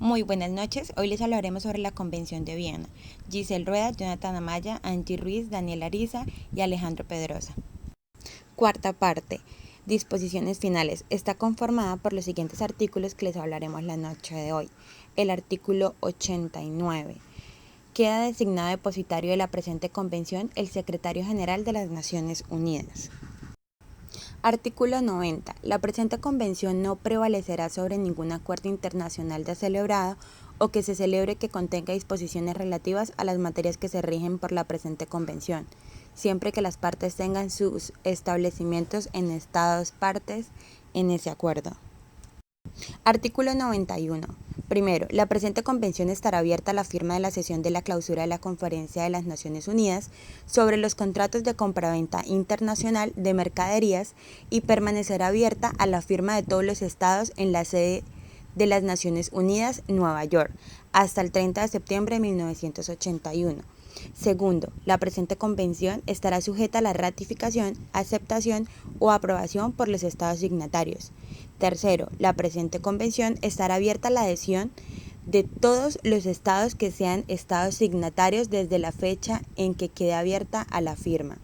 Muy buenas noches, hoy les hablaremos sobre la Convención de Viena. Giselle Rueda, Jonathan Amaya, Angie Ruiz, Daniel Ariza y Alejandro Pedrosa. Cuarta parte. Disposiciones finales. Está conformada por los siguientes artículos que les hablaremos la noche de hoy. El artículo 89. Queda designado depositario de la presente convención el Secretario General de las Naciones Unidas. Artículo 90. La presente convención no prevalecerá sobre ningún acuerdo internacional ya celebrado o que se celebre que contenga disposiciones relativas a las materias que se rigen por la presente convención, siempre que las partes tengan sus establecimientos en estados partes en ese acuerdo. Artículo 91. Primero, la presente convención estará abierta a la firma de la sesión de la clausura de la Conferencia de las Naciones Unidas sobre los contratos de compraventa internacional de mercaderías y permanecerá abierta a la firma de todos los estados en la sede de las Naciones Unidas, Nueva York, hasta el 30 de septiembre de 1981. Segundo, la presente convención estará sujeta a la ratificación, aceptación o aprobación por los estados signatarios. Tercero, la presente convención estará abierta a la adhesión de todos los estados que sean estados signatarios desde la fecha en que quede abierta a la firma.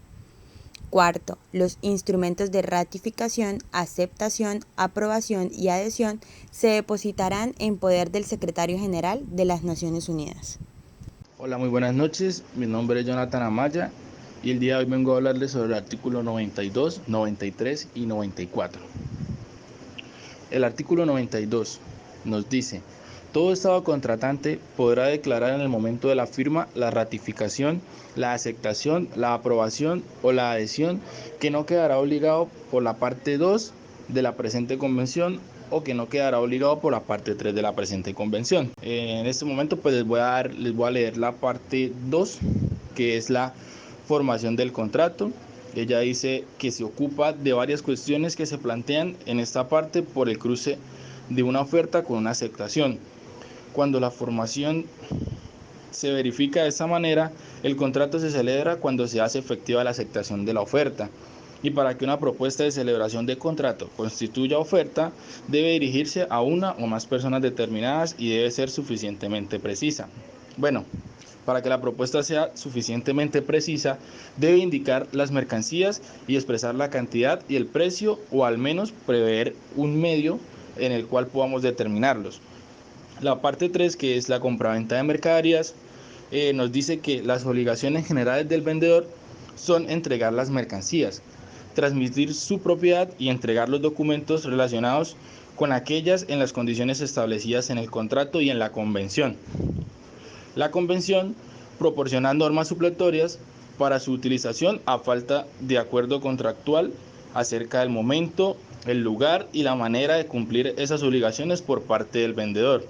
Cuarto, los instrumentos de ratificación, aceptación, aprobación y adhesión se depositarán en poder del Secretario General de las Naciones Unidas. Hola, muy buenas noches. Mi nombre es Jonathan Amaya y el día de hoy vengo a hablarles sobre el artículo 92, 93 y 94. El artículo 92 nos dice: todo estado contratante podrá declarar en el momento de la firma la ratificación, la aceptación, la aprobación o la adhesión que no quedará obligado por la parte 2 de la presente convención o que no quedará obligado por la parte 3 de la presente convención. En este momento pues les voy a leer la parte 2, que es la formación del contrato. Ella dice que se ocupa de varias cuestiones que se plantean en esta parte por el cruce de una oferta con una aceptación. Cuando la formación se verifica de esta manera, el contrato se celebra cuando se hace efectiva la aceptación de la oferta. Y para que una propuesta de celebración de contrato constituya oferta, debe dirigirse a una o más personas determinadas y debe ser suficientemente precisa. Bueno, para que la propuesta sea suficientemente precisa, debe indicar las mercancías y expresar la cantidad y el precio, o al menos prever un medio en el cual podamos determinarlos. La parte 3, que es la compraventa de mercaderías, nos dice que las obligaciones generales del vendedor son entregar las mercancías, transmitir su propiedad y entregar los documentos relacionados con aquellas en las condiciones establecidas en el contrato y en la convención. La convención proporciona normas supletorias para su utilización a falta de acuerdo contractual acerca del momento, el lugar y la manera de cumplir esas obligaciones por parte del vendedor.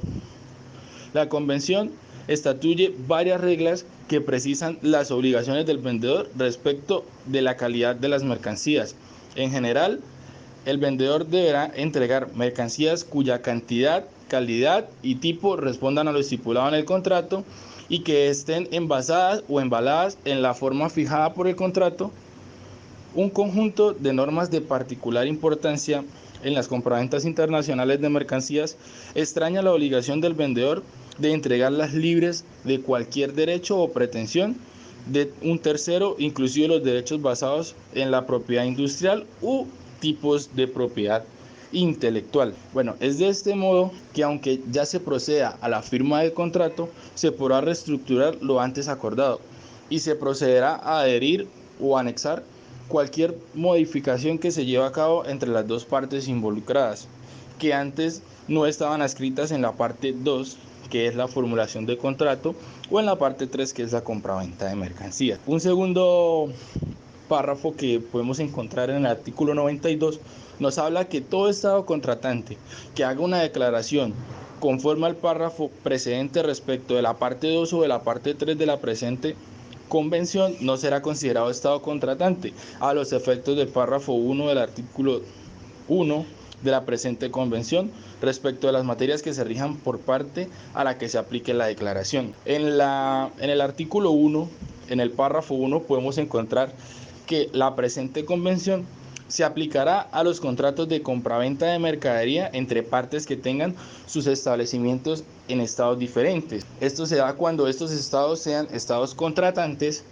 La convención estatuye varias reglas que precisan las obligaciones del vendedor respecto de la calidad de las mercancías. En general, el vendedor deberá entregar mercancías cuya cantidad, calidad y tipo respondan a lo estipulado en el contrato y que estén envasadas o embaladas en la forma fijada por el contrato. Un conjunto de normas de particular importancia en las compraventas internacionales de mercancías extraña la obligación del vendedor de entregarlas libres de cualquier derecho o pretensión de un tercero, inclusive los derechos basados en la propiedad industrial u tipos de propiedad intelectual. Bueno, es de este modo que, aunque ya se proceda a la firma del contrato, se podrá reestructurar lo antes acordado y se procederá a adherir o anexar cualquier modificación que se lleve a cabo entre las dos partes involucradas, que antes no estaban escritas en la parte 2, que es la formulación de contrato, o en la parte 3, que es la compraventa de mercancías. Un segundo párrafo que podemos encontrar en el artículo 92 nos habla que todo estado contratante que haga una declaración conforme al párrafo precedente respecto de la parte 2 o de la parte 3 de la presente convención no será considerado estado contratante a los efectos del párrafo 1 del artículo 1 de la presente convención respecto de las materias que se rijan por parte a la que se aplique la declaración. En el artículo 1, en el párrafo 1, podemos encontrar que la presente convención se aplicará a los contratos de compraventa de mercadería entre partes que tengan sus establecimientos en estados diferentes. Esto se da cuando estos estados sean estados contratantes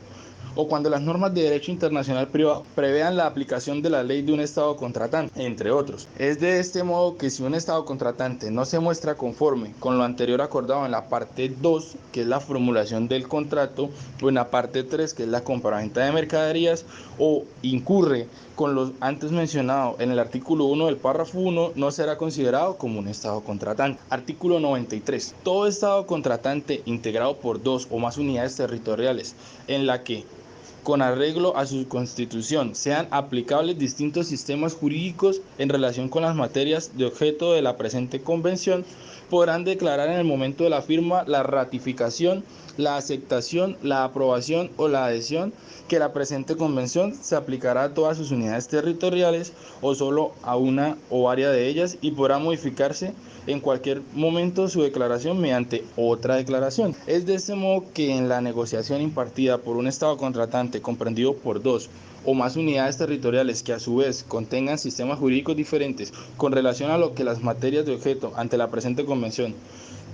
o cuando las normas de derecho internacional privado prevean la aplicación de la ley de un estado contratante, entre otros. Es de este modo que si un estado contratante no se muestra conforme con lo anterior acordado en la parte 2, que es la formulación del contrato, o en la parte 3, que es la compraventa de mercaderías, o incurre con lo antes mencionado en el artículo 1 del párrafo 1, no será considerado como un estado contratante. Artículo 93. Todo estado contratante integrado por dos o más unidades territoriales en la que con arreglo a su constitución, sean aplicables distintos sistemas jurídicos en relación con las materias de objeto de la presente convención, podrán declarar en el momento de la firma la ratificación, la aceptación, la aprobación o la adhesión que la presente convención se aplicará a todas sus unidades territoriales o solo a una o varias de ellas y podrá modificarse en cualquier momento su declaración mediante otra declaración. Es de este modo que en la negociación impartida por un estado contratante comprendido por dos o más unidades territoriales que a su vez contengan sistemas jurídicos diferentes con relación a lo que las materias de objeto ante la presente convención,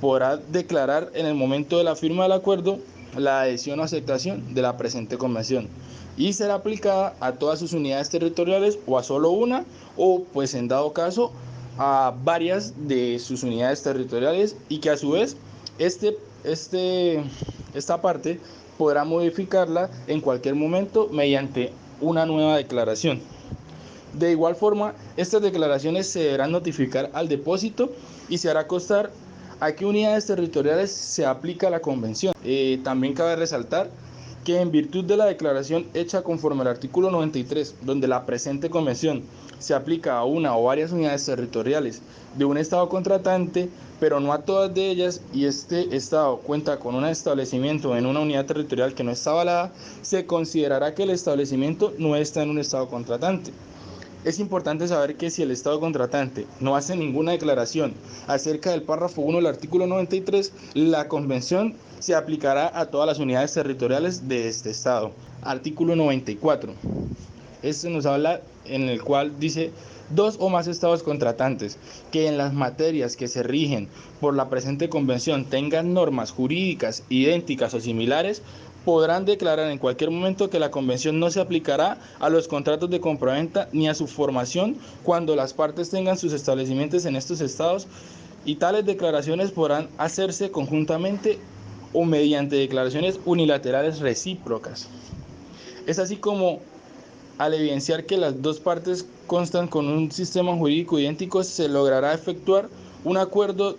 podrá declarar en el momento de la firma del acuerdo la adhesión o aceptación de la presente convención y será aplicada a todas sus unidades territoriales o a solo una o pues en dado caso a varias de sus unidades territoriales y que a su vez esta parte podrá modificarla en cualquier momento mediante una nueva declaración. De igual forma, estas declaraciones se deberán notificar al depósito y se hará constar a qué unidades territoriales se aplica la convención. También cabe resaltar que en virtud de la declaración hecha conforme al artículo 93, donde la presente convención se aplica a una o varias unidades territoriales de un estado contratante, pero no a todas de ellas, y este estado cuenta con un establecimiento en una unidad territorial que no está avalada, se considerará que el establecimiento no está en un estado contratante. Es importante saber que si el estado contratante no hace ninguna declaración acerca del párrafo 1 del artículo 93, la convención se aplicará a todas las unidades territoriales de este estado. Artículo 94. Este nos habla en el cual dice: dos o más estados contratantes que en las materias que se rigen por la presente convención tengan normas jurídicas idénticas o similares, podrán declarar en cualquier momento que la convención no se aplicará a los contratos de compraventa ni a su formación cuando las partes tengan sus establecimientos en estos estados, y tales declaraciones podrán hacerse conjuntamente o mediante declaraciones unilaterales recíprocas. Es así como, al evidenciar que las dos partes constan con un sistema jurídico idéntico, se logrará efectuar un acuerdo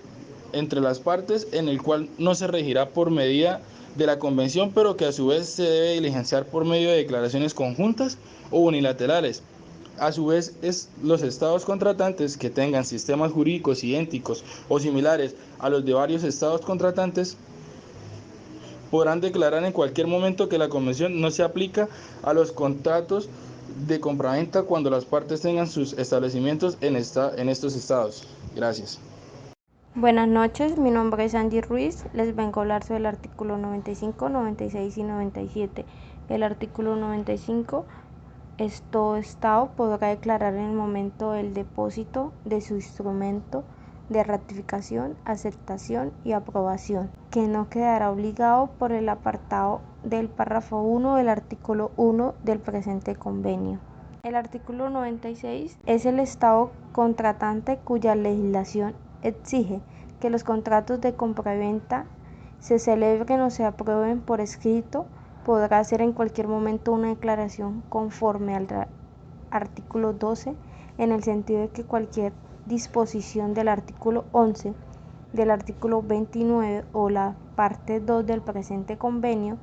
entre las partes en el cual no se regirá por medida de la convención, pero que a su vez se debe diligenciar por medio de declaraciones conjuntas o unilaterales. A su vez, los estados contratantes que tengan sistemas jurídicos idénticos o similares a los de varios estados contratantes podrán declarar en cualquier momento que la convención no se aplica a los contratos de compraventa cuando las partes tengan sus establecimientos en estos estados. Gracias. Buenas noches, mi nombre es Angie Ruiz. Les vengo a hablar sobre el artículo 95, 96 y 97. El artículo 95 es: todo Estado podrá declarar en el momento del depósito de su instrumento de ratificación, aceptación y aprobación, que no quedará obligado por el apartado del párrafo 1 del artículo 1 del presente convenio. El artículo 96 es el Estado contratante cuya legislación exige que los contratos de compraventa se celebren o se aprueben por escrito. Podrá hacer en cualquier momento una declaración conforme al artículo 12, en el sentido de que cualquier disposición del artículo 11, del artículo 29 o la parte 2 del presente convenio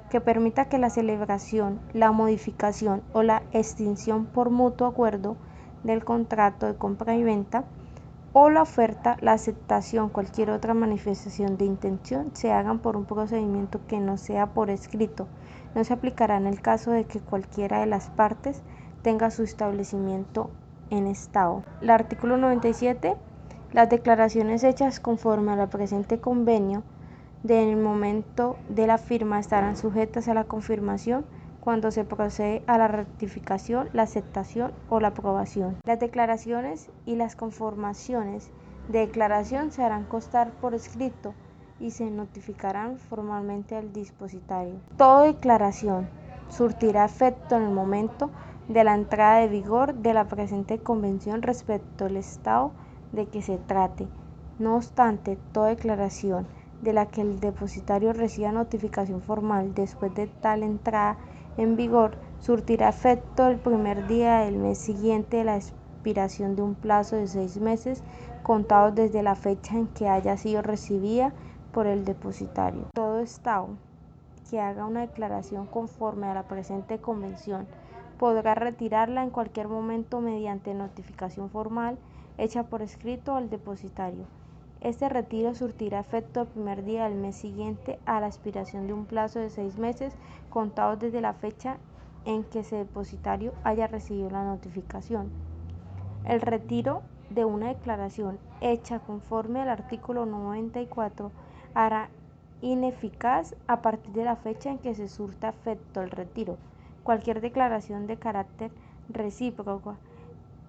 que permita que la celebración, la modificación o la extinción por mutuo acuerdo del contrato de compra y venta o la oferta, la aceptación, cualquier otra manifestación de intención se hagan por un procedimiento que no sea por escrito. No se aplicará en el caso de que cualquiera de las partes tenga su establecimiento en estado. El artículo 97. Las declaraciones hechas conforme a la presente convenio en el momento de la firma estarán sujetas a la confirmación cuando se procede a la ratificación, la aceptación o la aprobación. Las declaraciones y las conformaciones de declaración se harán constar por escrito y se notificarán formalmente al dispositario. Toda declaración surtirá efecto en el momento de la entrada en vigor de la presente convención respecto al estado de que se trate. No obstante, toda declaración de la que el depositario reciba notificación formal después de tal entrada en vigor surtirá efecto el primer día del mes siguiente de la expiración de un plazo de 6 meses contados desde la fecha en que haya sido recibida por el depositario. Todo estado que haga una declaración conforme a la presente convención podrá retirarla en cualquier momento mediante notificación formal hecha por escrito al depositario. Este retiro surtirá efecto el primer día del mes siguiente a la expiración de un plazo de 6 meses contados desde la fecha en que ese depositario haya recibido la notificación. El retiro de una declaración hecha conforme al artículo 94 hará ineficaz a partir de la fecha en que se surta efecto el retiro cualquier declaración de carácter recíproco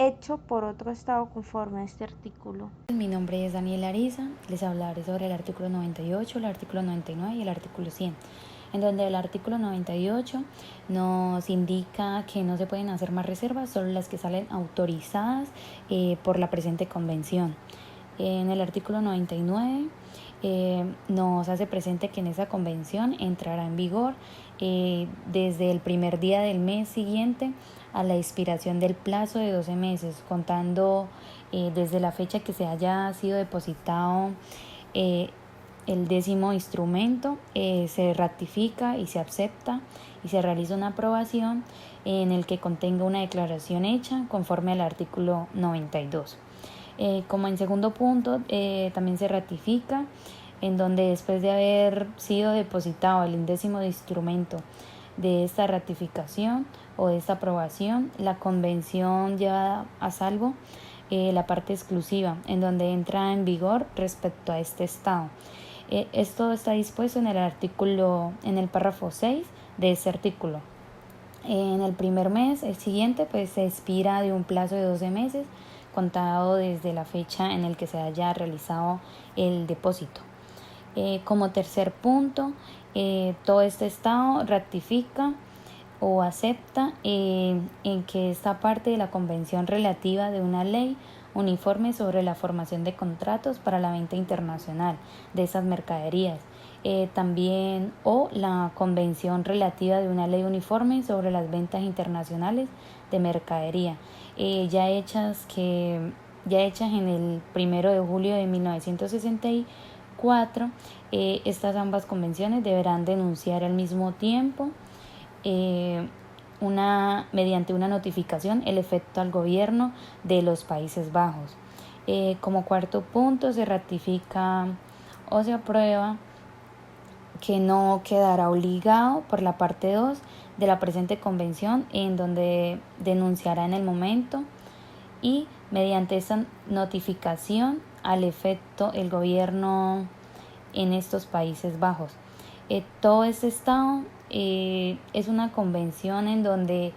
hecho por otro estado conforme a este artículo. Mi nombre es Daniela Ariza, les hablaré sobre el artículo 98, el artículo 99 y el artículo 100, en donde el artículo 98 nos indica que no se pueden hacer más reservas, solo las que salen autorizadas por la presente convención. En el artículo 99 nos hace presente que en esa convención entrará en vigor desde el primer día del mes siguiente a la expiración del plazo de 12 meses, contando desde la fecha que se haya sido depositado el 10º instrumento, se ratifica y se acepta y se realiza una aprobación en el que contenga una declaración hecha conforme al artículo 92. Como en segundo punto, también se ratifica en donde después de haber sido depositado el 10º instrumento de esta ratificación o de esta aprobación, la convención lleva a salvo la parte exclusiva en donde entra en vigor respecto a este estado. Esto está dispuesto en el párrafo 6 de este artículo. En el primer mes, el siguiente, pues se expira de un plazo de 12 meses contado desde la fecha en el que se haya realizado el depósito. Como tercer punto, todo este estado ratifica o acepta en que esta parte de la convención relativa de una ley uniforme sobre la formación de contratos para la venta internacional de esas mercaderías, también o la convención relativa de una ley uniforme sobre las ventas internacionales de mercadería, ya hechas en el 1 de julio de 1964. Estas ambas convenciones deberán denunciar al mismo tiempo mediante una notificación el efecto al gobierno de los Países Bajos. Como cuarto punto, se ratifica o se aprueba que no quedará obligado por la parte 2 de la presente convención, en donde denunciará en el momento y mediante esta notificación al efecto el gobierno en estos Países Bajos. Todo este estado es una convención en donde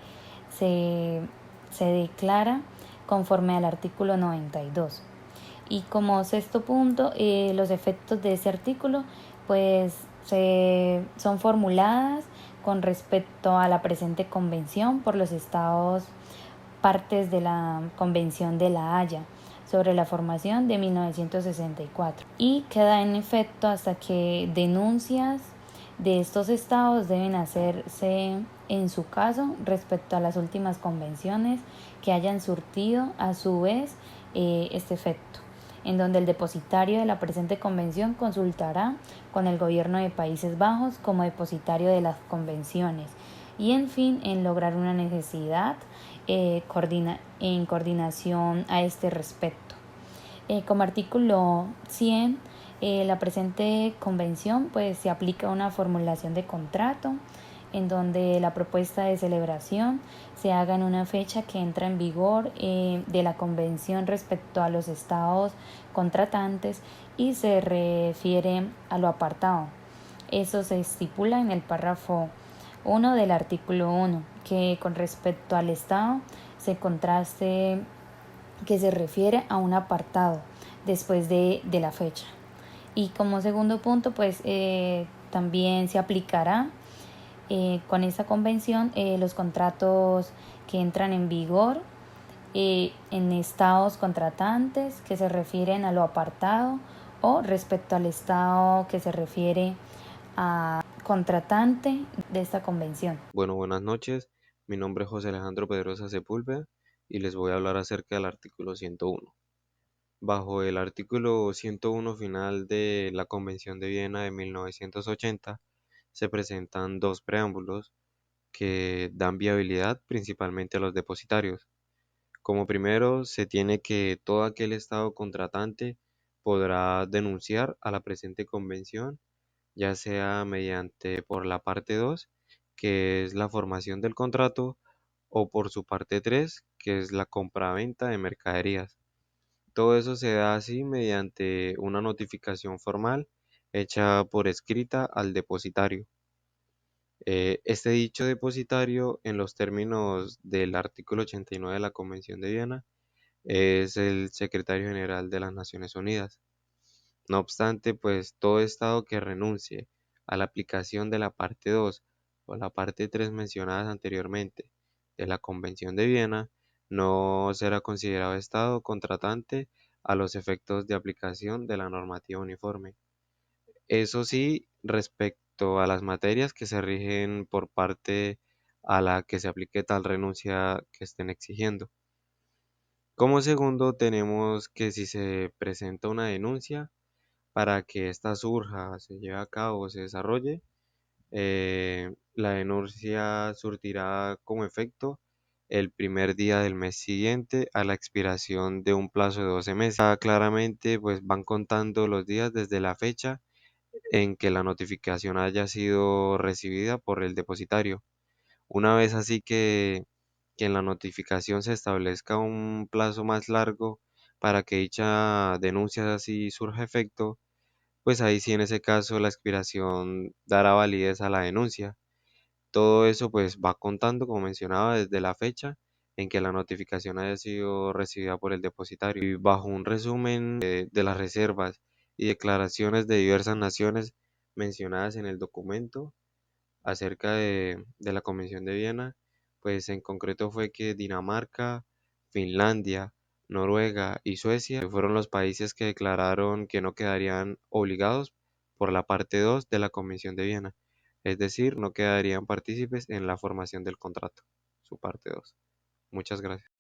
se declara conforme al artículo 92. Y como sexto punto, los efectos de ese artículo pues son formuladas con respecto a la presente convención por los estados partes de la Convención de La Haya sobre la formación de 1964 y queda en efecto hasta que denuncias de estos estados deben hacerse en su caso respecto a las últimas convenciones que hayan surtido a su vez este efecto, en donde el depositario de la presente convención consultará con el gobierno de Países Bajos como depositario de las convenciones y en fin en lograr una necesidad en coordinación a este respecto. Como artículo 100, la presente convención pues se aplica una formulación de contrato en donde la propuesta de celebración se haga en una fecha que entra en vigor de la convención respecto a los estados contratantes y se refiere a lo apartado. Eso se estipula en el párrafo Uno del artículo 1, que con respecto al Estado se contraste que se refiere a un apartado después de la fecha. Y como segundo punto, pues también se aplicará con esta convención los contratos que entran en vigor en estados contratantes que se refieren a lo apartado o respecto al estado que se refiere a contratante de esta convención. Bueno, buenas noches. Mi nombre es José Alejandro Pedrosa Sepúlveda y les voy a hablar acerca del artículo 101. Bajo el artículo 101 final de la Convención de Viena de 1980, se presentan dos preámbulos que dan viabilidad principalmente a los depositarios. Como primero, se tiene que todo aquel Estado contratante podrá denunciar a la presente convención, ya sea mediante por la parte 2, que es la formación del contrato, o por su parte 3, que es la compraventa de mercaderías. Todo eso se da así mediante una notificación formal hecha por escrita al depositario. Este dicho depositario, en los términos del artículo 89 de la Convención de Viena, es el secretario general de las Naciones Unidas. No obstante, pues todo Estado que renuncie a la aplicación de la parte 2 o la parte 3 mencionadas anteriormente de la Convención de Viena no será considerado Estado contratante a los efectos de aplicación de la normativa uniforme. Eso sí, respecto a las materias que se rigen por parte a la que se aplique tal renuncia que estén exigiendo. Como segundo, tenemos que si se presenta una denuncia, para que ésta surja, se lleve a cabo, se desarrolle, la denuncia surtirá como efecto el primer día del mes siguiente a la expiración de un plazo de 12 meses. Claramente, pues van contando los días desde la fecha en que la notificación haya sido recibida por el depositario. Una vez así que en la notificación se establezca un plazo más largo para que dicha denuncia así surja efecto, pues ahí sí en ese caso la expiración dará validez a la denuncia. Todo eso pues va contando, como mencionaba, desde la fecha en que la notificación haya sido recibida por el depositario. Y bajo un resumen de las reservas y declaraciones de diversas naciones mencionadas en el documento acerca de la Convención de Viena, pues en concreto fue que Dinamarca, Finlandia, Noruega y Suecia fueron los países que declararon que no quedarían obligados por la parte 2 de la Convención de Viena, es decir, no quedarían partícipes en la formación del contrato, su parte 2. Muchas gracias.